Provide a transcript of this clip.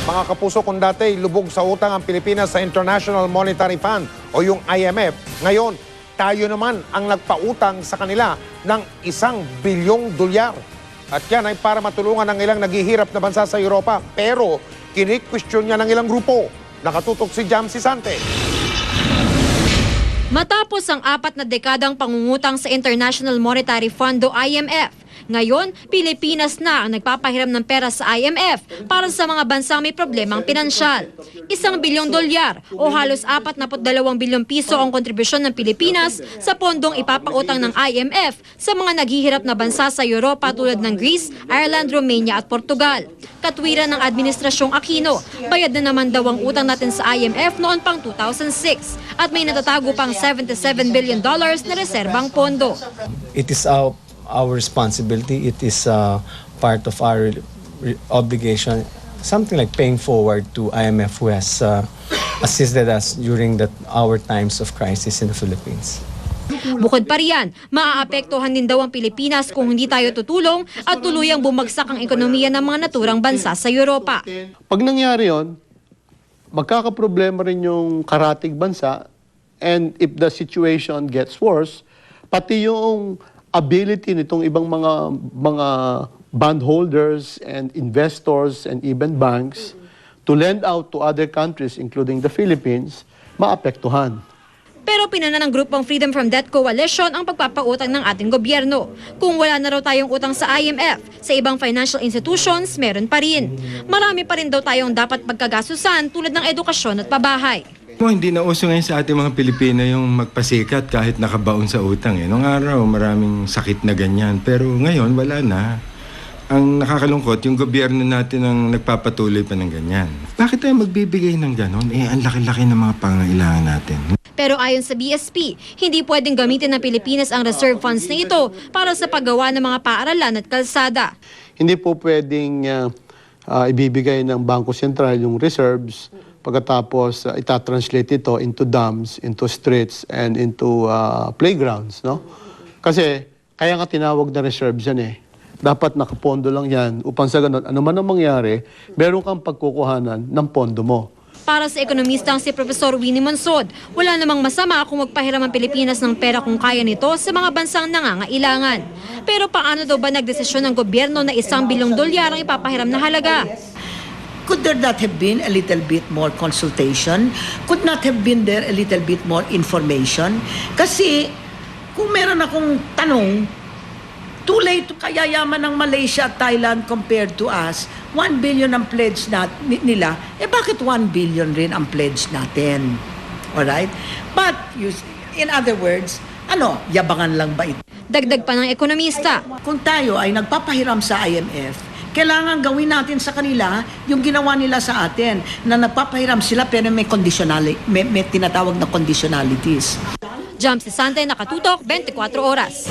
Mga kapuso, kung dati lubog sa utang ang Pilipinas sa International Monetary Fund o yung IMF, ngayon tayo naman ang nagpautang sa kanila ng $1 bilyong. At yan ay para matulungan ang ilang naghihirap na bansa sa Europa. Pero kini-question niya ng ilang grupo. Nakatutok si Jam Sisante. Matapos ang 4 na dekadang pangungutang sa International Monetary Fund o IMF, ngayon, Pilipinas na ang nagpapahiram ng pera sa IMF para sa mga bansang may problemang pinansyal. $1 bilyong o halos 42 bilyong piso ang kontribusyon ng Pilipinas sa pondong ipapautang ng IMF sa mga naghihirap na bansa sa Europa tulad ng Greece, Ireland, Romania at Portugal. Katwiran ng Administrasyong Aquino, bayad na naman daw ang utang natin sa IMF noon pang 2006 at may natatago pang $77 billion na reserbang pondo. It is our responsibility. It is part of our obligation, something like paying forward to IMF who has assisted us during our times of crisis in the Philippines. Bukod pa riyan, maaapektuhan din daw ang Pilipinas kung hindi tayo tutulong at tuluyang bumagsak ang ekonomiya ng mga naturang bansa sa Europa. Pag nangyari yon, magkakaproblema rin yung karatig bansa, and if the situation gets worse, pati yung ability nitong ibang mga bondholders and investors and even banks to lend out to other countries including the Philippines, maapektuhan. Pero pinana ng grupong Freedom from Debt Coalition ang pagpapautang ng ating gobyerno. Kung wala na raw tayong utang sa IMF, sa ibang financial institutions, meron pa rin. Marami pa rin daw tayong dapat pagkagasusan tulad ng edukasyon at pabahay. Hindi na uso ngayon sa ating mga Pilipino yung magpasikat kahit nakabaon sa utang. Noong araw, maraming sakit na ganyan. Pero ngayon, wala na. Ang nakakalungkot, yung gobyerno natin ang nagpapatuloy pa ng ganyan. Bakit tayo magbibigay ng ganon? Ang laki-laki ng mga pangailangan natin. Pero ayon sa BSP, hindi pwedeng gamitin ng Pilipinas ang reserve funds na ito para sa paggawa ng mga paaralan at kalsada. Hindi po pwedeng ibibigay ng Bangko Sentral yung reserves, pagkatapos itatranslate ito into dams, into streets, and into playgrounds, no? Kasi kaya nga tinawag na reserves yan eh. Dapat nakapondo lang yan upang sa ganun, ano man ang mangyari, meron kang pagkukuhanan ng pondo mo. Para sa ekonomistang si Profesor Winnie Monsod, wala namang masama kung magpahiram ang Pilipinas ng pera kung kaya nito sa mga bansang nangangailangan. Pero paano daw ba nagdesisyon ng gobyerno na $1 bilyong ang ipapahiram na halaga? Could there not have been a little bit more consultation? Could not have been there a little bit more information? Kasi kung meron akong tanong, too late kaya yaman ng Malaysia at Thailand compared to us, 1 billion ang pledge nila, bakit 1 billion rin ang pledge natin? Alright? But, in other words, yabangan lang ba ito? Dagdag pa ng ekonomista. Kung tayo ay nagpapahiram sa IMF, kailangan gawin natin sa kanila yung ginawa nila sa atin, na nagpapahiram sila pero may tinatawag na conditionalities. Jam Sisante, Nakatutok, 24 Oras.